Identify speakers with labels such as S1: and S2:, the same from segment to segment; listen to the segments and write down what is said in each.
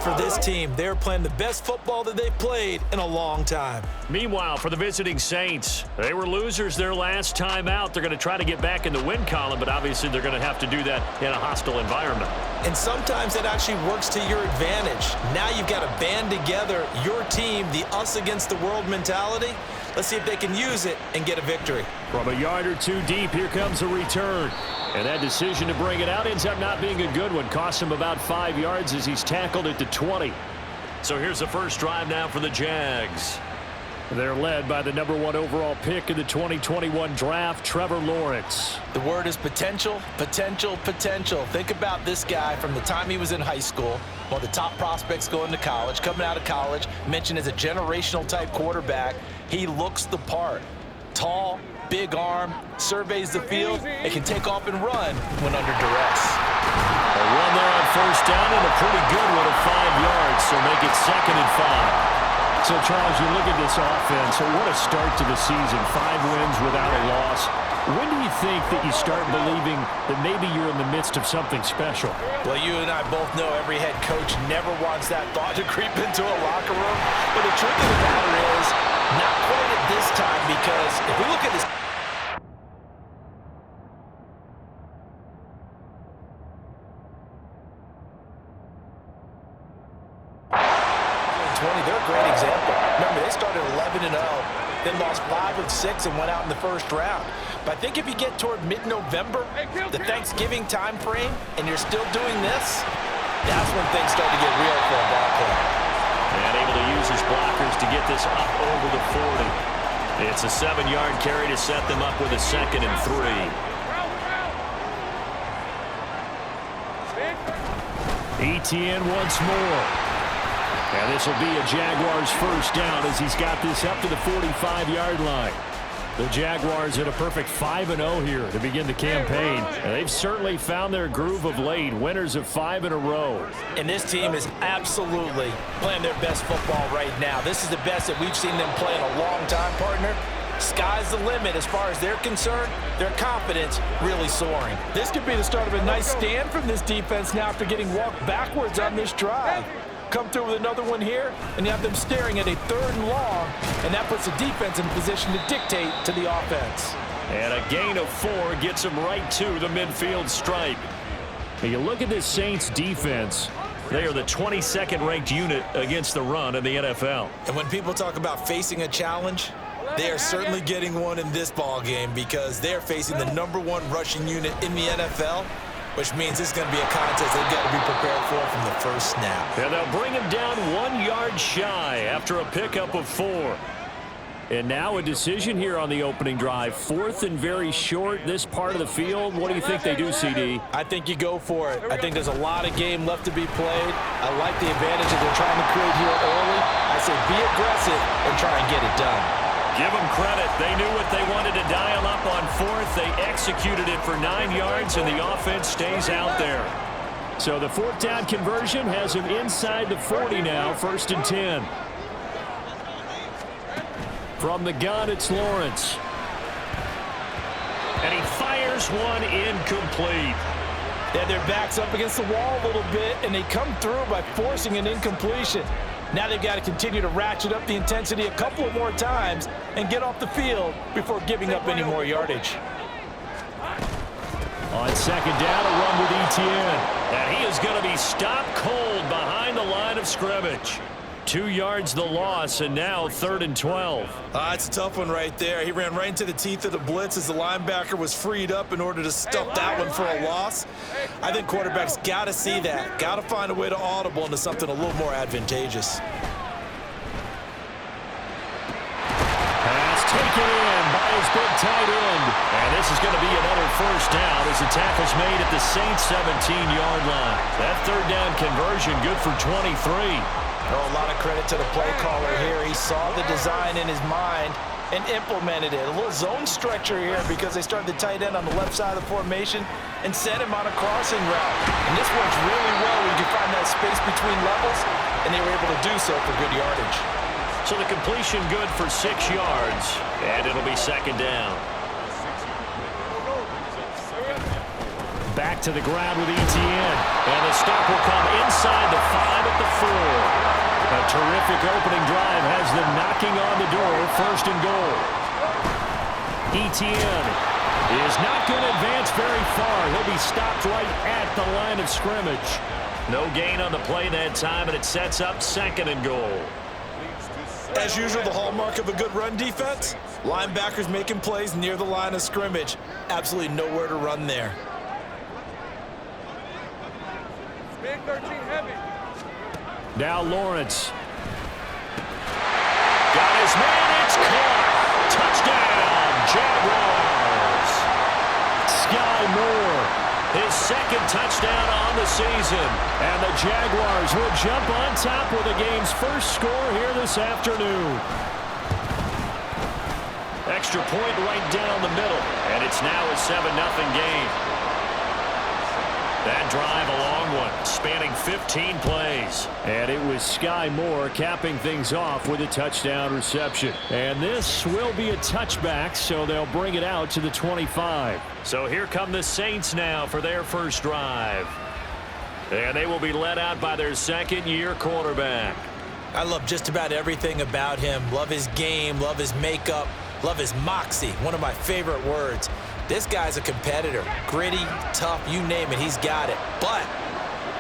S1: for this team. They're playing the best football that they've played in a long time.
S2: Meanwhile, for the visiting Saints, they were losers their last time out. They're going to try to get back in the win column, but obviously they're going to have to do that in a hostile environment.
S1: And sometimes that actually works to your advantage. Now you've got to band together your team, the us against the world mentality. Let's see if they can use it and get a victory.
S2: From a yard or two deep, here comes a return. And that decision to bring it out ends up not being a good one. Costs him about 5 yards as he's tackled at the 20. So here's the first drive now for the Jags. They're led by the #1 overall pick in the 2021 draft, Trevor Lawrence.
S1: The word is potential, potential, potential. Think about this guy from the time he was in high school, one of the top prospects going to college, coming out of college, mentioned as a generational type quarterback. He looks the part. Tall, big arm, surveys the field, and can take off and run when under duress.
S2: A run there on first down and a pretty good one at 5 yards, so make it 2nd and 5. So, Charles, you look at this offense, so what a start to the season. 5 wins without a loss. When do you think that you start believing that maybe you're in the midst of something special?
S1: Well, you and I both know every head coach never wants that thought to creep into a locker room. But the truth of the matter is, not quite at this time, because if we look at this... They're a great example. Remember, they started 11-0, then lost 5 of 6 and went out in the first round. But I think if you get toward mid-November, the Thanksgiving time frame, and you're still doing this, that's when things start to get real for a ball player.
S2: And able to use his blockers to get this up over the 40. It's a 7-yard carry to set them up with a 2nd and 3. Etienne once more. And this will be a Jaguars first down as he's got this up to the 45-yard line. The Jaguars at a perfect 5-0 here to begin the campaign. And they've certainly found their groove of late, winners of 5 in a row.
S1: And this team is absolutely playing their best football right now. This is the best that we've seen them play in a long time, partner. Sky's the limit as far as they're concerned. Their confidence really soaring. This could be the start of a nice stand from this defense now after getting walked backwards on this drive. Come through with another one here, and you have them staring at a 3rd and long, and that puts the defense in position to dictate to the offense.
S2: And a gain of 4 gets them right to the midfield stripe. Now you look at this Saints defense. They are the 22nd ranked unit against the run in the NFL.
S1: And when people talk about facing a challenge, they are certainly getting one in this ball game because they're facing the #1 rushing unit in the NFL, which means this is going to be a contest they've got to be prepared for from the first snap.
S2: And they'll bring him down 1 yard shy after a pickup of 4. And now a decision here on the opening drive. 4th and very short, this part of the field. What do you think they do, CD?
S1: I think you go for it. I think there's a lot of game left to be played. I like the advantage that they're trying to create here early. I say be aggressive and try and get it done.
S2: Give them credit. They knew what they wanted to dial up on 4th. They executed it for 9 yards, and the offense stays out there. So the 4th down conversion has him inside the 40 now, 1st and 10. From the gun, it's Lawrence. And he fires one incomplete.
S1: Yeah, their back's up against the wall a little bit, and they come through by forcing an incompletion. Now they've got to continue to ratchet up the intensity a couple of more times and get off the field before giving up any more yardage.
S2: On 2nd down, a run with Etienne. And he is going to be stopped cold behind the line of scrimmage. 2 yards the loss, and now 3rd and 12.
S1: It's a tough one right there. He ran right into the teeth of the blitz as the linebacker was freed up in order to stuff that one for a loss. I think quarterbacks got to see that. Got to find a way to audible into something a little more advantageous.
S2: Pass taken in by his big tight end. And this is going to be another first down as the tackle's made at the Saints' 17-yard line. That 3rd down conversion good for 23.
S1: Oh, a lot of credit to the play caller here. He saw the design in his mind and implemented it. A little zone stretcher here because they started the tight end on the left side of the formation and set him on a crossing route. And this works really well where you can find that space between levels, and they were able to do so for good yardage.
S2: So the completion good for 6 yards, and it'll be 2nd down. Back to the ground with Etienne. And the stop will come inside the 5 at the 4. terrific opening drive has them knocking on the door, first and goal. Etienne is not going to advance very far. He'll be stopped right at the line of scrimmage. No gain on the play that time, and it sets up second and goal.
S1: As usual, the hallmark of a good run defense, linebackers making plays near the line of scrimmage. Absolutely nowhere to run there.
S3: Big 13 heavy.
S2: Now Lawrence. Got his man, it's caught. Touchdown, Jaguars. Sky Moore, his second touchdown on the season. And the Jaguars will jump on top with the game's first score here this afternoon. Extra point right down the middle, and it's now a 7-0 game. That drive, a long one, spanning 15 plays. And it was Sky Moore capping things off with a touchdown reception. And this will be a touchback, so they'll bring it out to the 25. So here come the Saints now for their first drive. And they will be led out by their second-year quarterback.
S1: I love just about everything about him. Love his game, love his makeup, love his moxie, one of my favorite words. This guy's a competitor. Gritty, tough, you name it, he's got it. But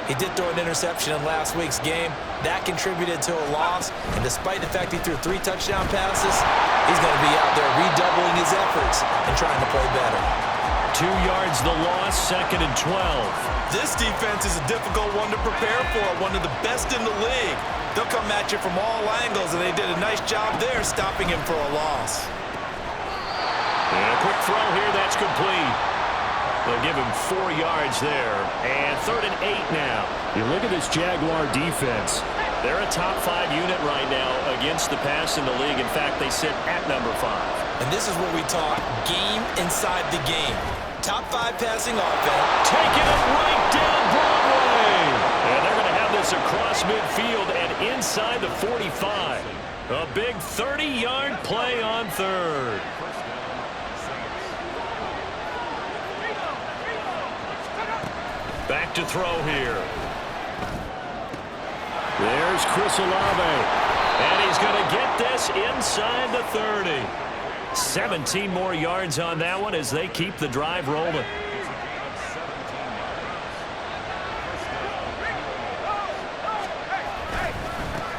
S1: he did throw an interception in last week's game. That contributed to a loss. And despite the fact he threw 3 touchdown passes, he's going to be out there redoubling his efforts and trying to play better.
S2: 2 yards the loss, second and 12.
S1: This defense is a difficult one to prepare for, one of the best in the league. They'll come at you from all angles, and they did a nice job there stopping him for a loss.
S2: And a quick throw here, that's complete. They'll give him 4 yards there. And 3rd and 8 now. You look at this Jaguar defense. They're a top 5 unit right now against the pass in the league. In fact, they sit at number 5.
S1: And this is what we talk, game inside the game. Top 5 passing offense.
S2: Taking it right down Broadway. And they're going to have this across midfield and inside the 45. A big 30-yard play on 3rd. Back to throw here. There's Chris Olave. And he's going to get this inside the 30. 17 more yards on that one as they keep the drive rolling.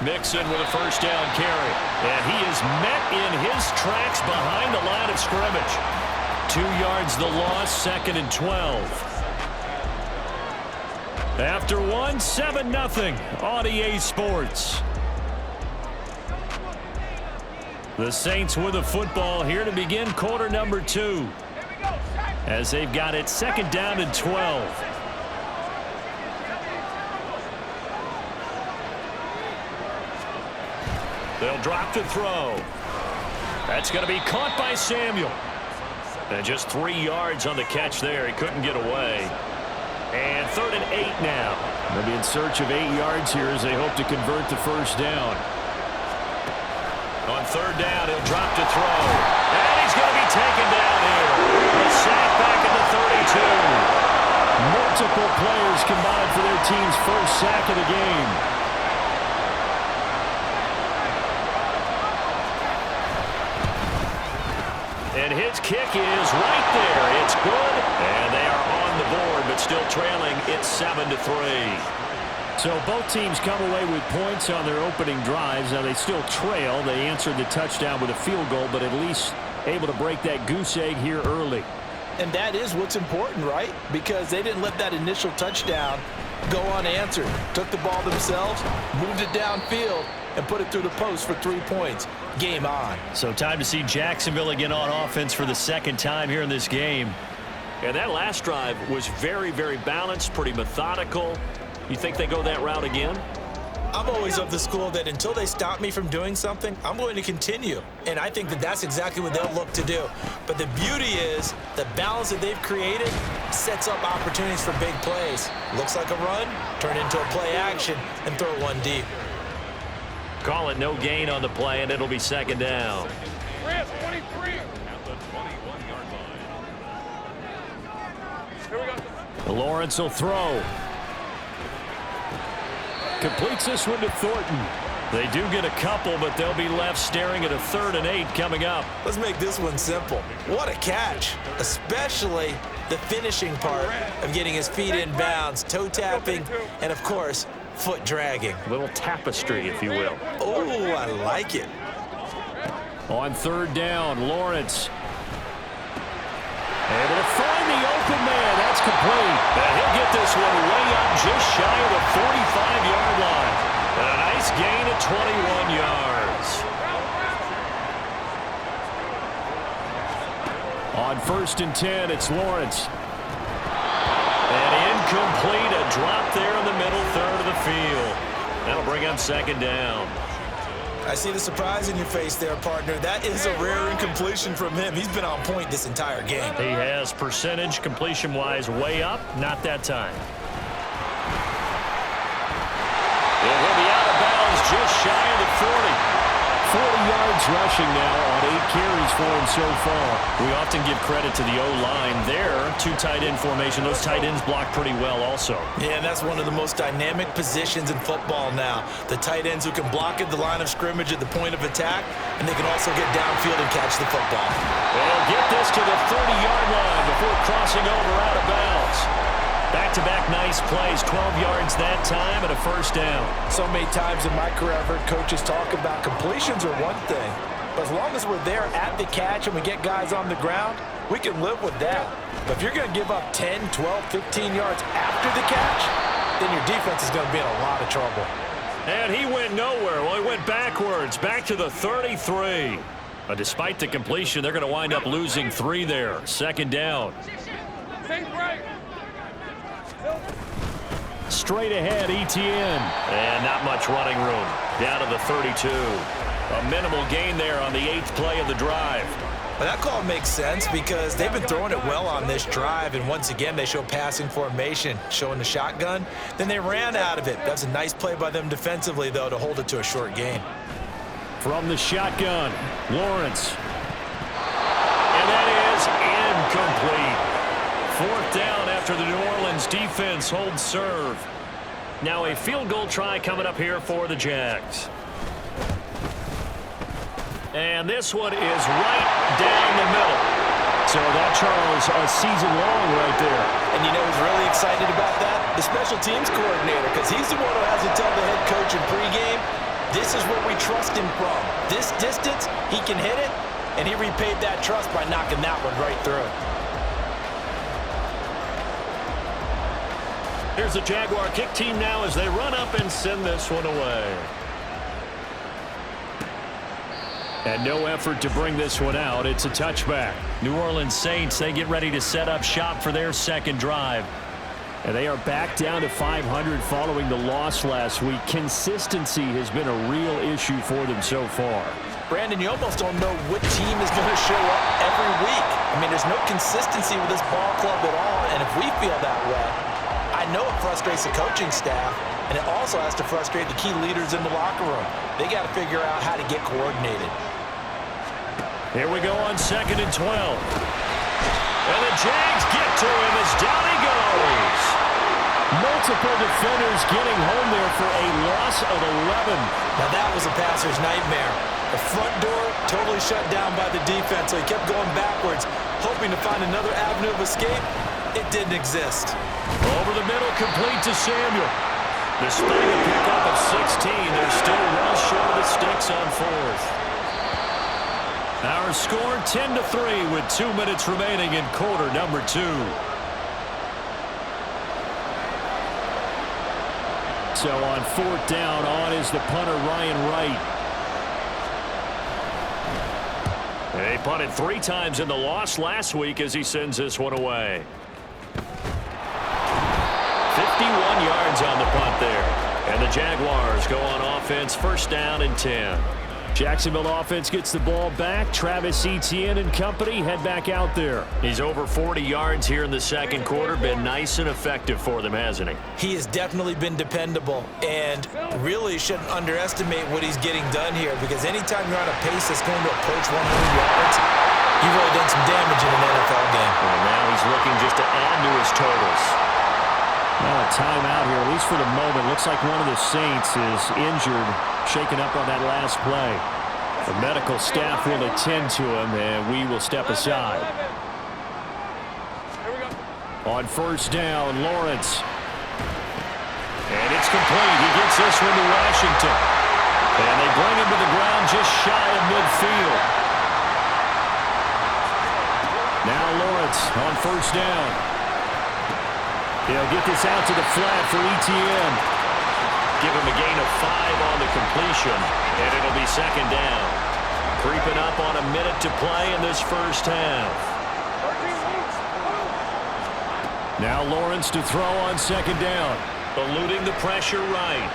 S2: Mixon with a first down carry. And he is met in his tracks behind the line of scrimmage. 2 yards the loss, second and 12. After one, 7-0 on EA Sports. The Saints with the football here to begin quarter number 2. As they've got it second down and 12. They'll drop to throw. That's going to be caught by Samuel. And just 3 yards on the catch there. He couldn't get away. And 3rd and 8 now. They'll be in search of 8 yards here as they hope to convert the first down. On 3rd down, he'll drop to throw. And he's going to be taken down here. A sack back at the 32. Multiple players combined for their team's first sack of the game. And his kick is right there. It's good. And they are on the board, but still trailing. It's 7-3. So both teams come away with points on their opening drives. Now they still trail. They answered the touchdown with a field goal, but at least able to break that goose egg here early.
S1: And that is what's important, right? Because they didn't let that initial touchdown go unanswered. Took the ball themselves, moved it downfield, and put it through the post for 3 points. Game on.
S2: So time to see Jacksonville again on offense for the second time here in this game. And that last drive was very, very balanced, pretty methodical. You think they go that route again?
S1: I'm always of the school that until they stop me from doing something, I'm going to continue. And I think that that's exactly what they'll look to do. But the beauty is the balance that they've created sets up opportunities for big plays. Looks like a run, turn into a play action, and throw one deep.
S2: Call it no gain on the play, and it'll be second down.
S3: 23. Here we go.
S2: Lawrence will throw. Completes this one to Thornton. They do get a couple, but they'll be left staring at a 3rd and 8 coming up.
S1: Let's make this one simple. What a catch, especially the finishing part of getting his feet in bounds, toe tapping, and of course, foot dragging.
S2: A little tapestry, if you will.
S1: Oh, I like it.
S2: On 3rd down, Lawrence. Able to find the open man. That's complete. And he'll get this one way up just shy of the 45-yard line. And a nice gain of 21 yards. On 1st and 10, it's Lawrence. And incomplete. A drop there in the middle third of the field. That'll bring up 2nd down.
S1: I see the surprise in your face there, partner. That is a rare incompletion from him. He's been on point this entire game.
S2: He has percentage completion-wise way up. Not that time. He'll be out of bounds just shy of the 40. 40 yards rushing now on 8 carries for him so far. We often give credit to the O-line there. 2 tight end formation. Those tight ends block pretty well also.
S1: Yeah, and that's one of the most dynamic positions in football now. The tight ends who can block at the line of scrimmage at the point of attack, and they can also get downfield and catch the football.
S2: They'll get this to the 30-yard line before crossing over out of bounds. Back-to-back nice plays, 12 yards that time and a 1st down.
S1: So many times in my career I've heard coaches talk about completions are one thing, but as long as we're there at the catch and we get guys on the ground, we can live with that. But if you're going to give up 10, 12, 15 yards after the catch, then your defense is going to be in a lot of trouble.
S2: And he went nowhere. Well, he went backwards, back to the 33. But despite the completion, they're going to wind up losing 3 there. 2nd down. Straight ahead, Etienne. And not much running room. Down to the 32. A minimal gain there on the 8th play of the drive.
S1: Well, that call makes sense because they've been throwing it well on this drive, and once again they show passing formation, showing the shotgun. Then they ran out of it. That's a nice play by them defensively, though, to hold it to a short gain.
S2: From the shotgun, Lawrence. And that is incomplete. 4th down after the New Orleans defense holds serve. Now a field goal try coming up here for the Jags. And this one is right down the middle. So that, Charles, a season long right there.
S1: And you know who's really excited about that? The special teams coordinator, because he's the one who has to tell the head coach in pregame, this is what we trust him from. This distance, he can hit it, and he repaid that trust by knocking that one right through.
S2: Here's the Jaguar kick team now as they run up and send this one away. And no effort to bring this one out. It's a touchback. New Orleans Saints, they get ready to set up shop for their 2nd drive. And they are back down to 500 following the loss last week. Consistency has been a real issue for them so far.
S1: Brandon, you almost don't know what team is going to show up every week. I mean, there's no consistency with this ball club at all. And if we feel that way, I know it frustrates the coaching staff, and it also has to frustrate the key leaders in the locker room. They got to figure out how to get coordinated.
S2: Here we go on 2nd and 12. And the Jags get to him as down he goes. Multiple defenders getting home there for a loss of 11.
S1: Now that was a passer's nightmare. The front door totally shut down by the defense, so he kept going backwards, hoping to find another avenue of escape. It didn't exist.
S2: Over the middle, complete to Samuel. Despite a pickup of 16, they're still well short of the sticks on 4th. Our score 10-3 with 2 minutes remaining in quarter number 2. So on 4th down, on is the punter Ryan Wright. They punted 3 times in the loss last week as he sends this one away. 51 yards on the punt there. And the Jaguars go on offense, 1st down and 10. Jacksonville offense gets the ball back. Travis Etienne and company head back out there. He's over 40 yards here in the 2nd quarter. Been nice and effective for them, hasn't he?
S1: He has definitely been dependable, and really shouldn't underestimate what he's getting done here, because anytime you're on a pace that's going to approach 100 yards, you've really done some damage in an NFL game.
S2: And now he's looking just to add to his totals.
S4: Well, a timeout here, at least for the moment. Looks like one of the Saints is injured.
S2: shaken up on that last play. The medical staff will attend to him, and we will step aside. On first down, Lawrence. And it's complete. He gets this one to Washington. And they bring him to the ground just shy of midfield. Now Lawrence on first down. He'll get this out to the flat for Etienne. Give him a gain of 5 on the completion, and it'll be second down. Creeping up on a minute to play in this first half. Now Lawrence to throw on second down. Eluding the pressure right.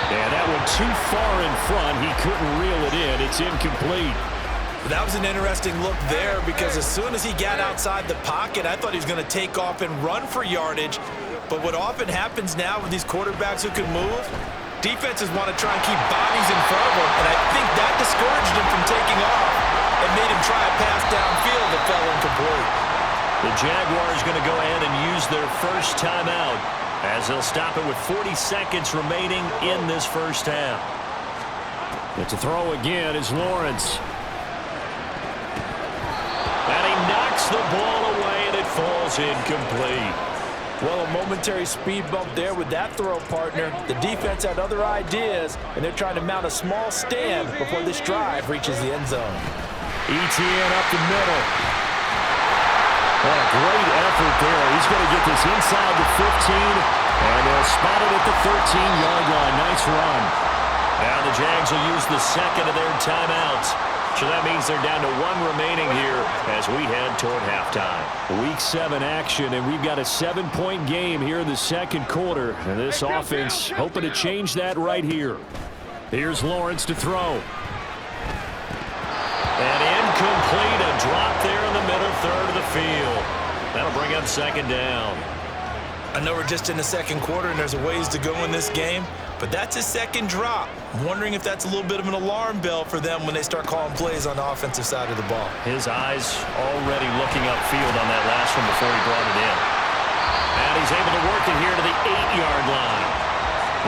S2: And that one too far in front. He couldn't reel it in. It's incomplete.
S1: That was an interesting look there because as soon as he got outside the pocket, I thought he was going to take off and run for yardage. But what often happens now with these quarterbacks who can move, defenses want to try and keep bodies in front of them. And I think that discouraged him from taking off and made him try a pass downfield that fell incomplete.
S2: The Jaguars going to go ahead and use their first timeout as they'll stop it with 40 seconds remaining in this first half. But to throw again is Lawrence. And he knocks the ball away, and it falls incomplete.
S1: Well, a momentary speed bump there with that throw, partner. The defense had other ideas, and they're trying to mount a small stand before this drive reaches the end zone.
S2: Etienne up the middle. What a great effort there. He's going to get this inside the 15, and they'll spot it at the 13-yard line. Nice run. Now the Jags will use the second of their timeouts. So that means they're down to 1 remaining here as we head toward halftime. Week 7 action, and we've got a 7-point game here in the second quarter. And this offense hoping to change that right here. Here's Lawrence to throw. And incomplete, a drop there in the middle third of the field. That'll bring up second down.
S1: I know we're just in the second quarter and there's a ways to go in this game, but that's his second drop. I'm wondering if that's a little bit of an alarm bell for them when they start calling plays on the offensive side of the ball.
S2: His eyes already looking upfield on that last one before he brought it in. And he's able to work it here to the 8-yard line.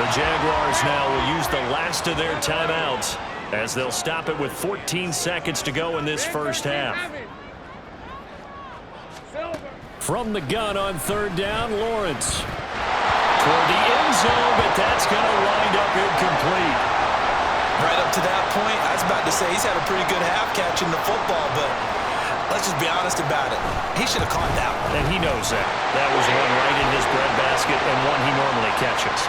S2: The Jaguars now will use the last of their timeouts as they'll stop it with 14 seconds to go in this first half. From the gun on third down, Lawrence. Toward the end zone, but that's going to wind up incomplete.
S1: Right up to that point, I was about to say he's had a pretty good half catching the football, but let's just be honest about it. He should have caught that one.
S2: And he knows that. That was one right in his breadbasket and one he normally catches.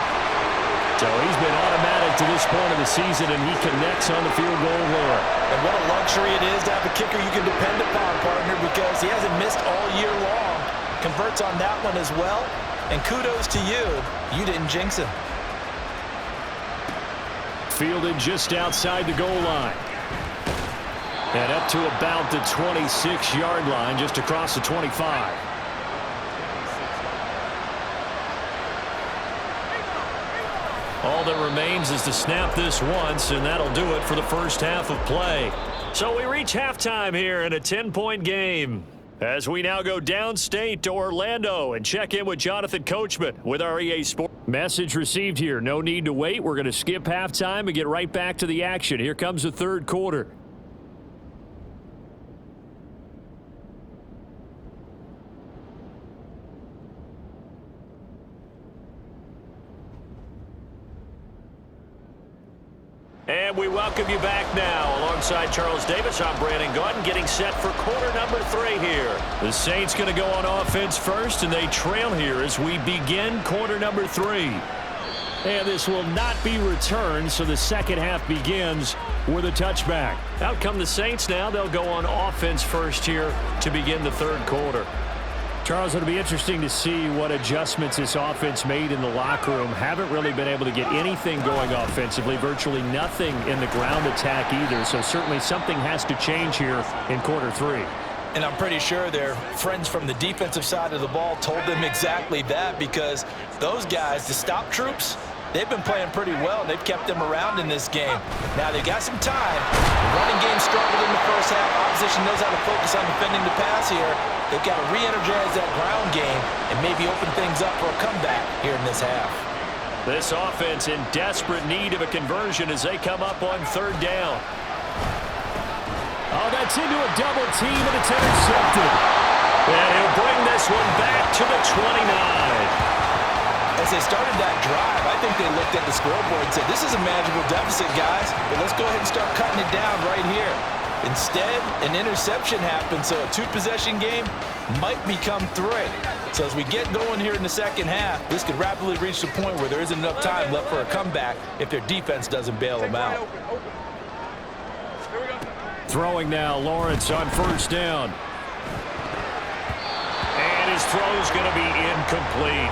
S2: So he's been automatic to this point of the season, and he connects on the field goal there.
S1: And what a luxury it is to have a kicker you can depend upon, partner, because he hasn't missed all year long. Converts on that one as well. And kudos to you. You didn't jinx him.
S2: Fielded just outside the goal line. And up to about the 26-yard line, just across the 25. All that remains is to snap this once, and that'll do it for the first half of play. So we reach halftime here in a 10-point game, as we now go downstate to Orlando and check in with Jonathan Coachman with our EA Sports. Message received here. No need to wait. We're going to skip halftime and get right back to the action. Here comes the third quarter. And we welcome you back now. Alongside Charles Davis, I'm Brandon Gautin, getting set for quarter number 3 here. The Saints going to go on offense first, and they trail here as we begin quarter number 3. And this will not be returned, so the second half begins with a touchback. Out come the Saints now. They'll go on offense first here to begin the third quarter. Charles, it'll be interesting to see what adjustments this offense made in the locker room. Haven't really been able to get anything going offensively, virtually nothing in the ground attack either. So certainly something has to change here in quarter 3.
S1: And I'm pretty sure their friends from the defensive side of the ball told them exactly that, because those guys, the stop troops, they've been playing pretty well. They've kept them around in this game. Now they've got some time. The running game struggled in the first half. Opposition knows how to focus on defending the pass here. They've got to re-energize that ground game and maybe open things up for a comeback here in this half.
S2: This offense in desperate need of a conversion as they come up on third down.
S4: Oh, that's into a double team, and it's intercepted.
S2: And he'll bring this one back to the 29.
S1: As they started that drive, I think they looked at the scoreboard and said, this is a manageable deficit, guys, but let's go ahead and start cutting it down right here. Instead, an interception happened, so a two-possession game might become three. So as we get going here in the second half, this could rapidly reach the point where there isn't enough time left for a comeback if their defense doesn't bail them out.
S4: Throwing now, Lawrence on first down.
S2: And his throw's going to be incomplete.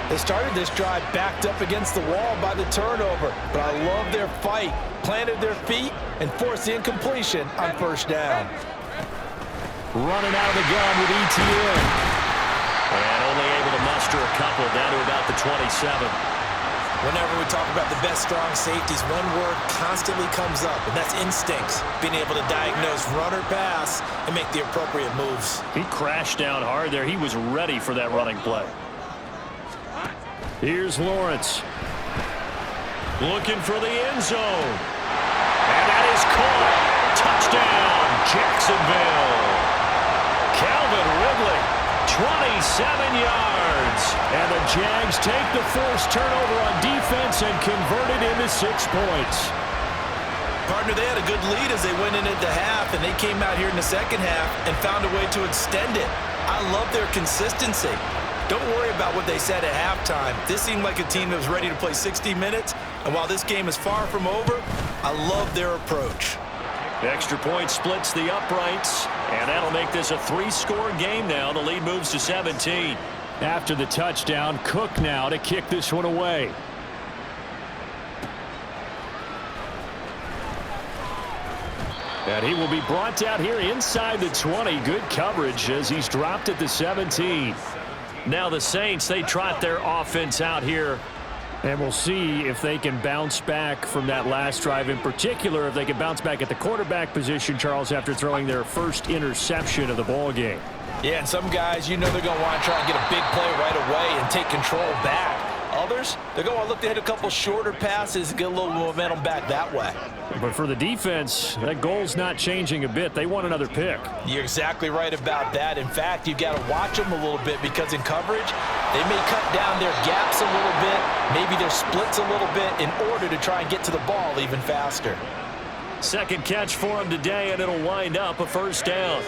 S1: They started this drive backed up against the wall by the turnover, but I love their fight, planted their feet, and forced the incompletion on first down.
S4: Running out of the gun with ETN.
S2: And only able to muster a couple down to about the 27.
S1: Whenever we talk about the best strong safeties, one word constantly comes up, and that's instincts. Being able to diagnose run or pass and make the appropriate moves.
S2: He crashed down hard there. He was ready for that running play.
S4: Here's Lawrence.
S2: Looking for the end zone. And that is caught. Touchdown, Jacksonville. Calvin Ridley, 27 yards.
S4: And the Jags take the forced turnover on defense and convert it into 6 points.
S1: Partner, they had a good lead as they went in at the half, and they came out here in the second half and found a way to extend it. I love their consistency. Don't worry about what they said at halftime. This seemed like a team that was ready to play 60 minutes, and while this game is far from over, I love their approach.
S2: The extra point splits the uprights, and that'll make this a 3-score game now. The lead moves to 17.
S4: After the touchdown, Cook now to kick this one away. And he will be brought down here inside the 20. Good coverage as he's dropped at the 17.
S2: Now the Saints, they trot their offense out here.
S4: And we'll see if they can bounce back from that last drive. In particular, if they can bounce back at the quarterback position, Charles, after throwing their first interception of the ball game.
S1: Yeah, and some guys, you know they're going to want to try and get a big play right away and take control back. Others, they're going to look to hit a couple shorter passes and get a little momentum back that way.
S4: But for the defense, that goal's not changing a bit. They want another pick.
S1: You're exactly right about that. In fact, you've got to watch them a little bit because in coverage, they may cut down their gaps a little bit, maybe their splits a little bit in order to try and get to the ball even faster.
S2: Second catch for him today, and it'll wind up a first down.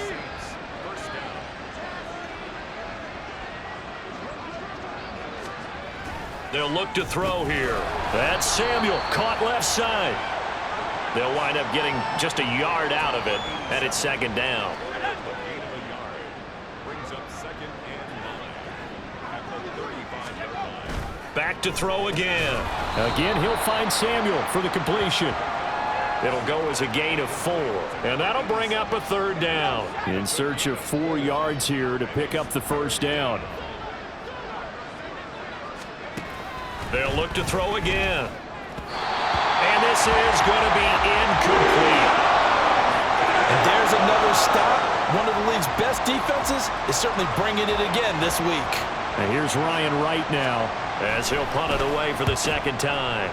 S2: They'll look to throw here. That's Samuel, caught left side. They'll wind up getting just a yard out of it, and it's second down. Back to throw again.
S4: Again, he'll find Samuel for the completion.
S2: It'll go as a gain of 4, and that'll bring up a third down.
S4: In search of 4 yards here to pick up the first down.
S2: They'll look to throw again. And this is going to be incomplete.
S1: And there's another stop. One of the league's best defenses is certainly bringing it again this week.
S4: And here's Ryan Wright now,
S2: as he'll punt it away for the second time.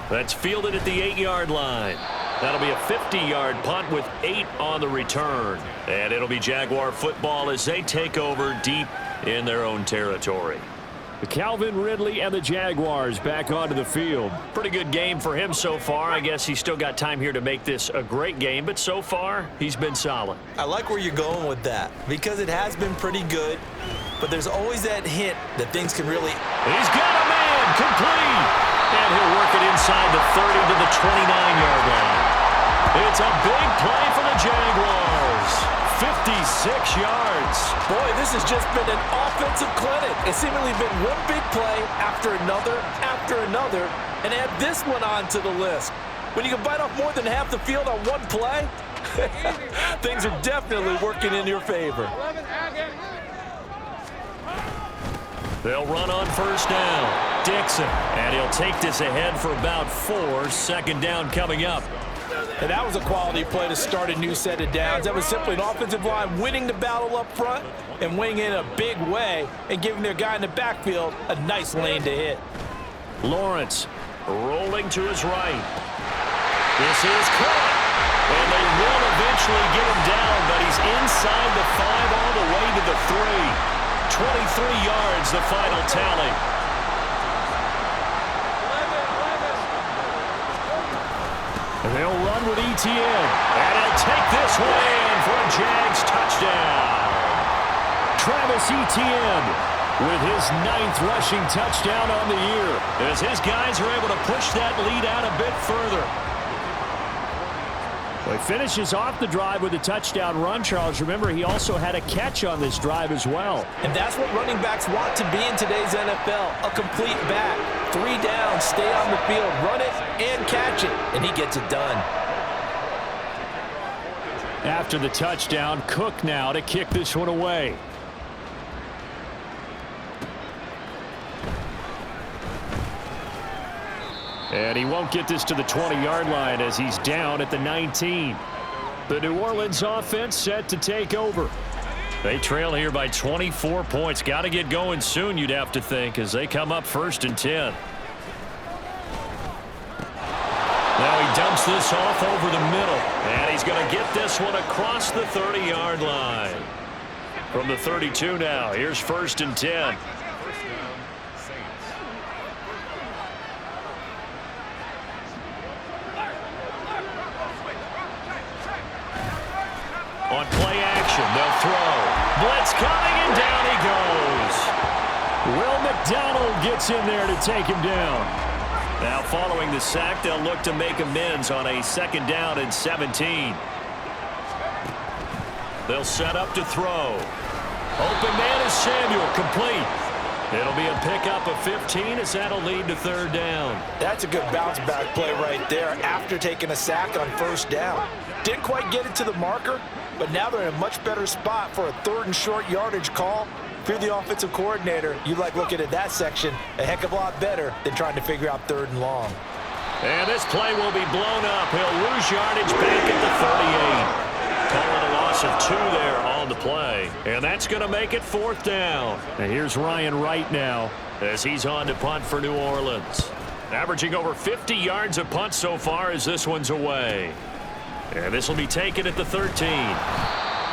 S2: That's fielded at the 8-yard line. That'll be a 50-yard punt with 8 on the return. And it'll be Jaguar football as they take over deep in their own territory.
S4: Calvin Ridley and the Jaguars back onto the field.
S2: Pretty good game for him so far. I guess he's still got time here to make this a great game, but so far, he's been solid.
S1: I like where you're going with that because it has been pretty good, but there's always that hint that things can really...
S2: He's got a man, complete! And he'll work it inside the 30 to the 29-yard line. It's a big play for the Jaguars. 56 yards.
S1: Boy, this has just been an offensive clinic. It's seemingly been one big play after another, and add this one on to the list. When you can bite off more than half the field on one play, things are definitely working in your favor.
S2: They'll run on first down. Dixon, and he'll take this ahead for about 4. Second down coming up.
S1: And that was a quality play to start a new set of downs. That was simply an offensive line winning the battle up front and winning in a big way and giving their guy in the backfield a nice lane to hit.
S2: Lawrence rolling to his right. This is caught. And they will eventually get him down, but he's inside the 5 all the way to the 3. 23 yards, the final tally. They'll run with ETN. And he'll take this one in for a Jags touchdown. Travis Etienne with his 9th rushing touchdown on the year, as his guys are able to push that lead out a bit further.
S4: Well, he finishes off the drive with a touchdown run, Charles. Remember, he also had a catch on this drive as well.
S1: And that's what running backs want to be in today's NFL, a complete back. 3 downs, stay on the field, run it, and catch it, and he gets it done.
S4: After the touchdown, Cook now to kick this one away. And he won't get this to the 20-yard line as he's down at the 19. The New Orleans offense set to take over.
S2: They trail here by 24 points. Got to get going soon, you'd have to think, as they come up 1st and 10. Now he dumps this off over the middle, and he's going to get this one across the 30-yard line. From the 32 now, here's 1st and 10. On play action, they'll throw. Blitz coming, and down he goes.
S4: Will McDonald gets in there to take him down.
S2: Now following the sack, they'll look to make amends on a 2nd down and 17. They'll set up to throw. Open man is Samuel, complete. It'll be a pickup of 15 as that'll lead to 3rd down.
S1: That's a good bounce back play right there after taking a sack on 1st down. Didn't quite get it to the marker, but now they're in a much better spot for a 3rd and short yardage call. If you're the offensive coordinator, you like looking at that section a heck of a lot better than trying to figure out 3rd and long.
S2: And this play will be blown up. He'll lose yardage back at the 38. Call it a loss of 2 there on the play. And that's going to make it 4th down.
S4: And here's Ryan Wright now,
S2: as he's on to punt for New Orleans. Averaging over 50 yards a punt so far as this one's away. And this will be taken at the 13.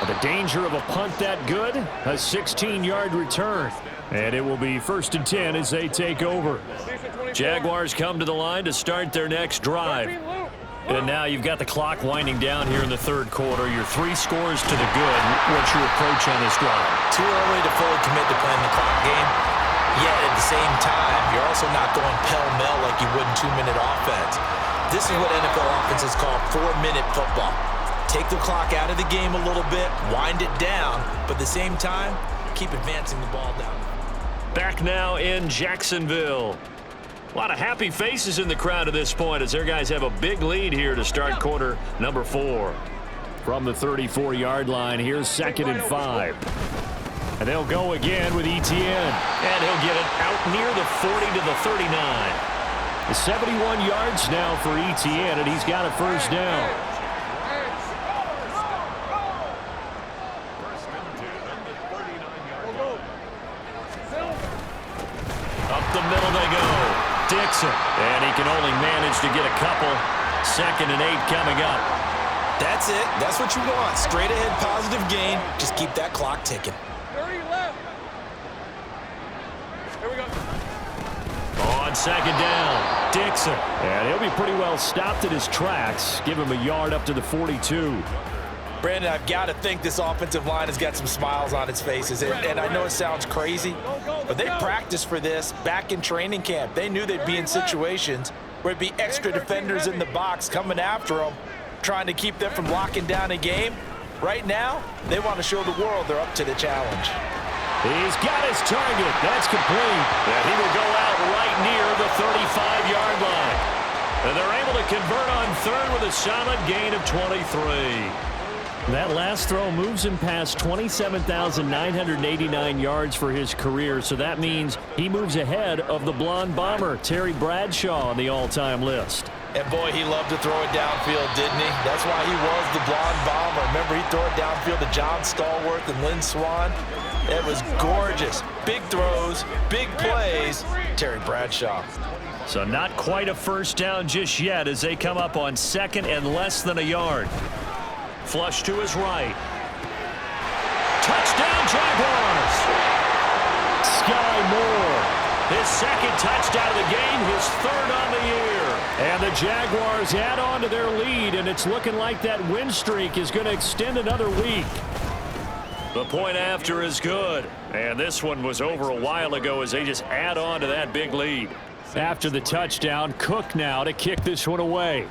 S4: The danger of a punt that good, a 16-yard return. And it will be 1st and 10 as they take over.
S2: Jaguars come to the line to start their next drive. And now you've got the clock winding down here in the 3rd quarter. You're 3 scores to the good. What's your approach on this drive?
S1: Too early to fully commit to playing the clock game. Yet at the same time, you're also not going pell-mell like you would in 2-minute offense. This is what NFL offenses call 4-minute football. Take the clock out of the game a little bit, wind it down, but at the same time, keep advancing the ball down.
S2: Back now in Jacksonville. A lot of happy faces in the crowd at this point as their guys have a big lead here to start quarter number 4.
S4: From the 34-yard line, here's 2nd and 5. And they'll go again with Etienne.
S2: And he'll get it out near the 40 to the 39.
S4: 71 yards now for Etienne, and he's got a 1st down.
S2: Up the middle they go. Dixon. And he can only manage to get a couple. 2nd and 8 coming up.
S1: That's it. That's what you want. Straight ahead positive gain. Just keep that clock ticking.
S3: 30 left. Here we go.
S2: On 2nd down, Dixon.
S4: And he'll be pretty well stopped at his tracks. Give him a yard up to the 42.
S1: Brandon, I've got to think this offensive line has got some smiles on its faces. And I know it sounds crazy, but they practiced for this back in training camp. They knew they'd be in situations where it'd be extra defenders in the box coming after them, trying to keep them from locking down a game. Right now, they want to show the world they're up to the challenge.
S4: He's got his target. That's complete.
S2: And he will go out right near the 35-yard line. And they're able to convert on 3rd with a solid gain of 23.
S4: That last throw moves him past 27,989 yards for his career, so that means he moves ahead of the blonde bomber, Terry Bradshaw, on the all-time list.
S1: And boy, he loved to throw it downfield, didn't he? That's why he was the blonde bomber. Remember, he threw it downfield to John Stallworth and Lynn Swann. It was gorgeous. Big throws, big plays. Terry Bradshaw.
S2: So not quite a first down just yet as they come up on second and less than a yard. Flush to his right. Touchdown, Jaguars! Sky Moore, his second touchdown of the game, his third on the year.
S4: And the Jaguars add on to their lead, and it's looking like that win streak is going to extend another week.
S2: The point after is good. And this one was over a while ago as they just add on to that big lead.
S4: After the touchdown, Cook now to kick this one away.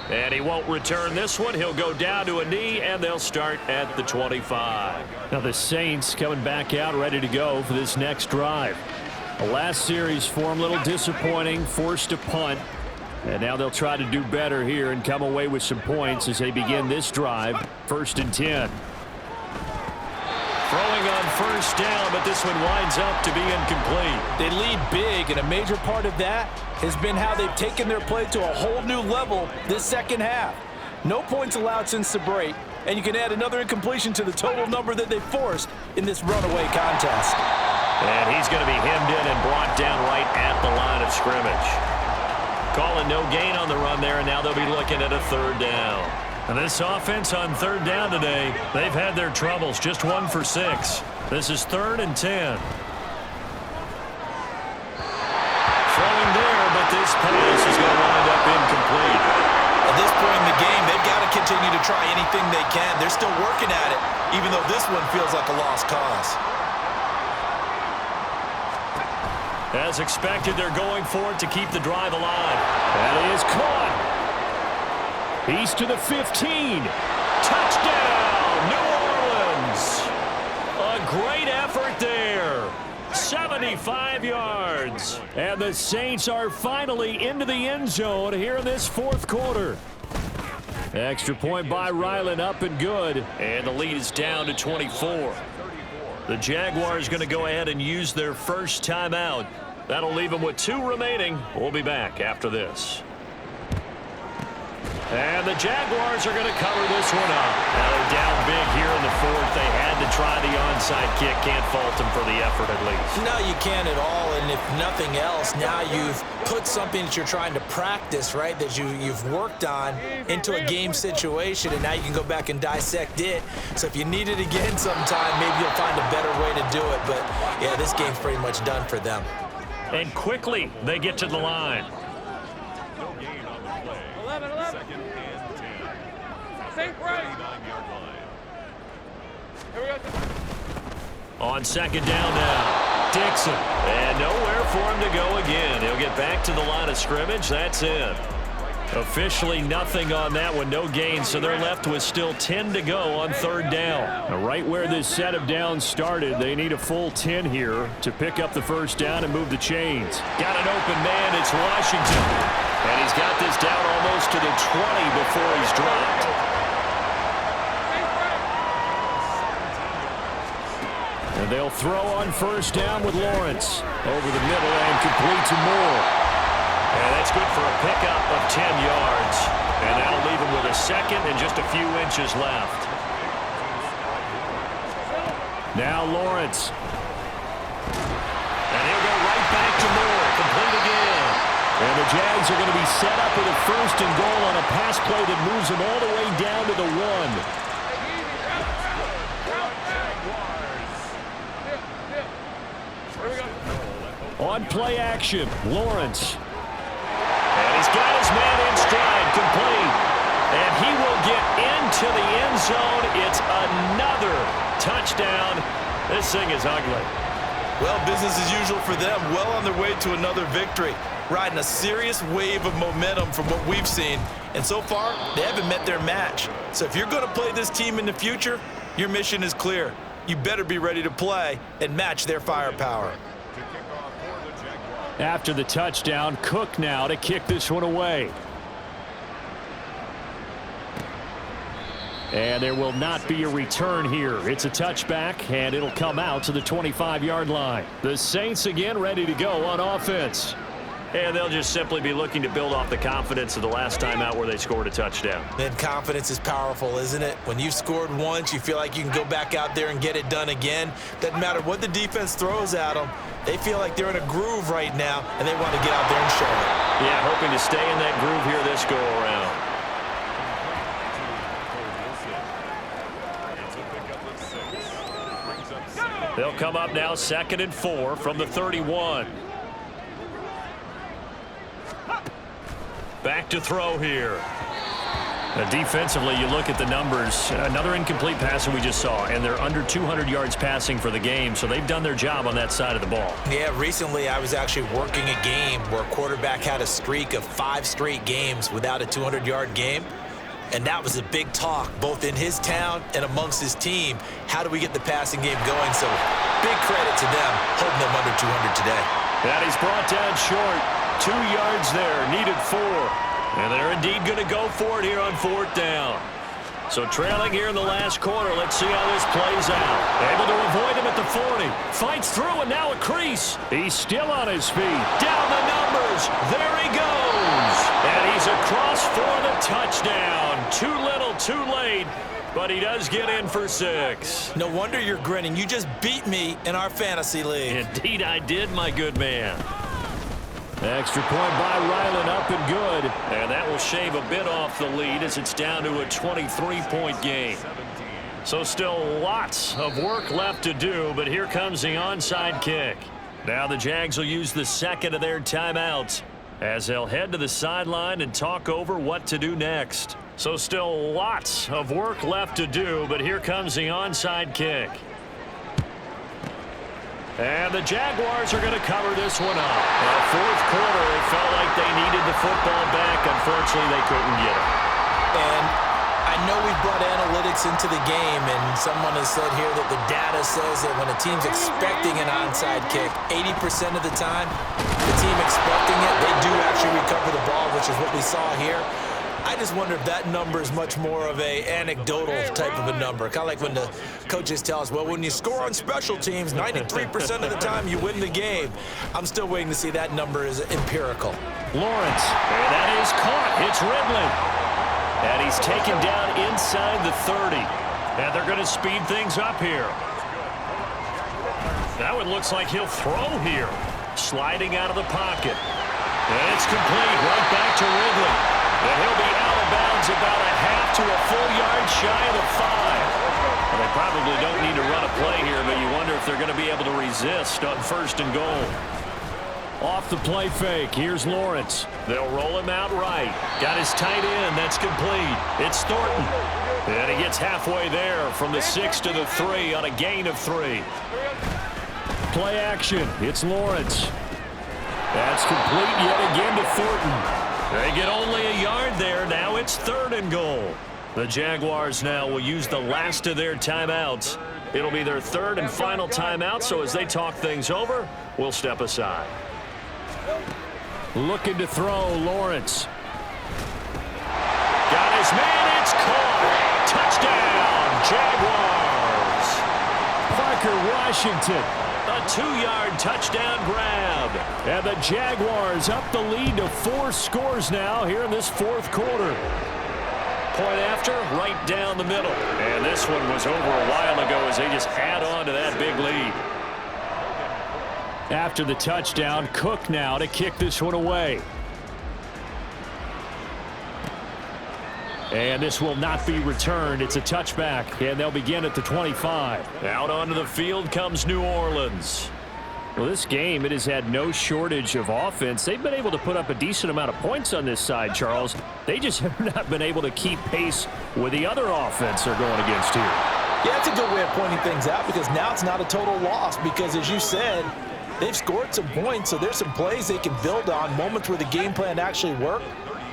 S2: And he won't return this one. He'll go down to a knee, and they'll start at the 25.
S4: Now the Saints coming back out ready to go for this next drive. The last series for them a little disappointing, forced a punt. And now they'll try to do better here and come away with some points as they begin this drive. 1st and 10.
S2: Throwing on first down, but this one winds up to be incomplete.
S1: They lead big, and a major part of that has been how they've taken their play to a whole new level this second half. No points allowed since the break, and you can add another incompletion to the total number that they forced in this runaway contest.
S2: And he's going to be hemmed in and brought down right at the line of scrimmage. Calling no gain on the run there, and now they'll be looking at a 3rd down.
S4: And this offense on 3rd down today, they've had their troubles, just 1 for 6. This is 3rd and 10.
S2: Throwing there, but this pass is going to wind up incomplete.
S1: At this point in the game, they've got to continue to try anything they can. They're still working at it, even though this one feels like a lost cause.
S2: As expected, they're going for it to keep the drive alive.
S4: That is caught. He's to the 15.
S2: Touchdown, New Orleans. A great effort there. 75 yards.
S4: And the Saints are finally into the end zone here in this 4th quarter. Extra point by Ryland, up and good.
S2: And the lead is down to 24. The Jaguars going to go ahead and use their first timeout. That'll leave them with 2 remaining. We'll be back after this. And the Jaguars are going to cover this one up. Now they're down big here in the 4th. They had to try the onside kick. Can't fault them for the effort at least.
S1: No, you can't at all. And if nothing else, now you've put something that you're trying to practice, right, that you've worked on into a game situation, and now you can go back and dissect it. So if you need it again sometime, maybe you'll find a better way to do it. But, yeah, this game's pretty much done for them.
S2: And quickly they get to the line.
S3: 11. Same right. Here we go.
S2: On 2nd down now, Dixon. And nowhere for him to go again. He'll get back to the line of scrimmage. That's it. Officially nothing on that one, no gain, so they're left with still 10 to go on 3rd down.
S4: Now, right where this set of downs started, they need a full 10 here to pick up the 1st down and move the chains.
S2: Got an open man, it's Washington. And he's got this down almost to the 20 before he's dropped.
S4: And they'll throw on 1st down with Lawrence. Over the middle and complete to Moore.
S2: And that's good for a pickup of 10 yards. And that'll leave him with a 2nd and just a few inches left.
S4: Now Lawrence.
S2: And he'll go right back to Moore. Complete again.
S4: And the Jags are going to be set up with a 1st and goal on a pass play that moves them all the way down to the 1. On play action, Lawrence.
S2: And he's got his man in stride, complete. And he will get into the end zone. It's another touchdown. This thing is ugly.
S1: Well, business as usual for them. Well on their way to another victory. Riding a serious wave of momentum from what we've seen. And so far, they haven't met their match. So if you're going to play this team in the future, your mission is clear. You better be ready to play and match their firepower.
S4: After the touchdown, Cook now to kick this one away. And there will not be a return here. It's a touchback, and it'll come out to the 25-yard line. The Saints again ready to go on offense.
S2: And they'll just simply be looking to build off the confidence of the last time out where they scored a touchdown.
S1: Then confidence is powerful, isn't it? When you've scored once, you feel like you can go back out there and get it done again. Doesn't matter what the defense throws at them. They feel like they're in a groove right now, and they want to get out there and show it.
S2: Yeah, hoping to stay in that groove here this go-around. They'll come up now 2nd and 4 from the 31. Back to throw here.
S4: Defensively, you look at the numbers. Another incomplete pass that we just saw, and they're under 200 yards passing for the game, so they've done their job on that side of the ball.
S1: Yeah, recently I was actually working a game where a quarterback had a streak of 5 straight games without a 200-yard game. And that was a big talk, both in his town and amongst his team. How do we get the passing game going? So big credit to them, holding them under 200 today.
S2: And he's brought down short. 2 yards there, needed 4. And they're indeed going to go for it here on 4th down. So trailing here in the last quarter, let's see how this plays out. Able to avoid him at the 40. Fights through, and now a crease.
S4: He's still on his feet.
S2: Down the numbers. There he goes. And he's across for the touchdown. Too little, too late. But he does get in for 6.
S1: No wonder you're grinning. You just beat me in our fantasy league.
S2: Indeed I did, my good man.
S4: Extra point by Ryland, up and good.
S2: And that will shave a bit off the lead as it's down to a 23-point game. So still lots of work left to do, but here comes the onside kick. Now the Jags will use the second of their timeouts as they'll head to the sideline and talk over what to do next. So still lots of work left to do, but here comes the onside kick. And the Jaguars are going to cover this one up. In the 4th quarter, it felt like they needed the football back. Unfortunately, they couldn't get it.
S1: And I know we've brought analytics into the game, and someone has said here that the data says that when a team's expecting an onside kick, 80% of the time, the team expecting it, they do actually recover the ball, which is what we saw here. I just wonder if that number is much more of a anecdotal type of a number. Kind of like when the coaches tell us, well, when you score on special teams, 93% of the time you win the game. I'm still waiting to see that number is empirical.
S4: Lawrence.
S2: And that is caught. It's Ridley. And he's taken down inside the 30. And they're going to speed things up here. Now it looks like he'll throw here. Sliding out of the pocket. And it's complete. Right back to Ridley. And he'll be out of bounds about a half to a full yard shy of the 5. Well, they probably don't need to run a play here, but you wonder if they're going to be able to resist on 1st and goal.
S4: Off the play fake. Here's Lawrence.
S2: They'll roll him out right. Got his tight end. That's complete. It's Thornton. And he gets halfway there from the 6 to the 3 on a gain of 3.
S4: Play action. It's Lawrence. That's complete yet again to Thornton.
S2: They get only a yard there. Now it's 3rd and goal. The Jaguars now will use the last of their timeouts. It'll be their 3rd and final timeout, so as they talk things over, we'll step aside.
S4: Looking to throw, Lawrence.
S2: Got his man, it's caught. Touchdown, Jaguars.
S4: Parker Washington.
S2: A 2-yard touchdown grab.
S4: And the Jaguars up the lead to 4 scores now here in this 4th quarter.
S2: Point after, right down the middle. And this one was over a while ago as they just add on to that big lead.
S4: After the touchdown, Cook now to kick this one away. And this will not be returned. It's a touchback, and they'll begin at the 25.
S2: Out onto the field comes New Orleans.
S4: Well, this game, it has had no shortage of offense. They've been able to put up a decent amount of points on this side, Charles. They just have not been able to keep pace with the other offense they're going against here.
S1: Yeah, that's a good way of pointing things out because now it's not a total loss because, as you said, they've scored some points, so there's some plays they can build on, moments where the game plan actually worked.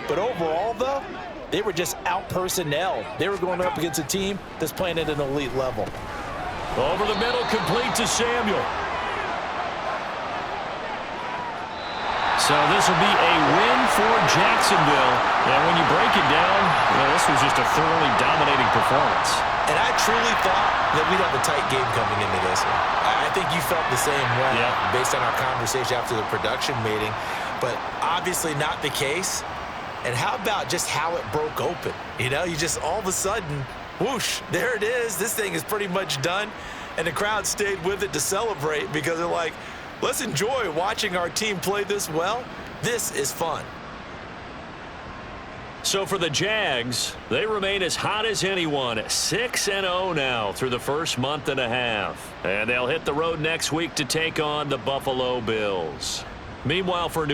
S1: But overall, though, they were just out-personnel. They were going up against a team that's playing at an elite level.
S2: Over the middle, complete to Samuel. So this will be a win for Jacksonville. And when you break it down, this was just a thoroughly dominating performance.
S1: And I truly thought that we'd have a tight game coming into this one. I think you felt the same way based on our conversation after the production meeting, but obviously not the case. And how about just how it broke open? You just all of a sudden, whoosh, there it is. This thing is pretty much done. And the crowd stayed with it to celebrate because they're like, let's enjoy watching our team play this well. This is fun.
S2: So for the Jags, they remain as hot as anyone, 6-0 now through the first month and a half. And they'll hit the road next week to take on the Buffalo Bills. Meanwhile, for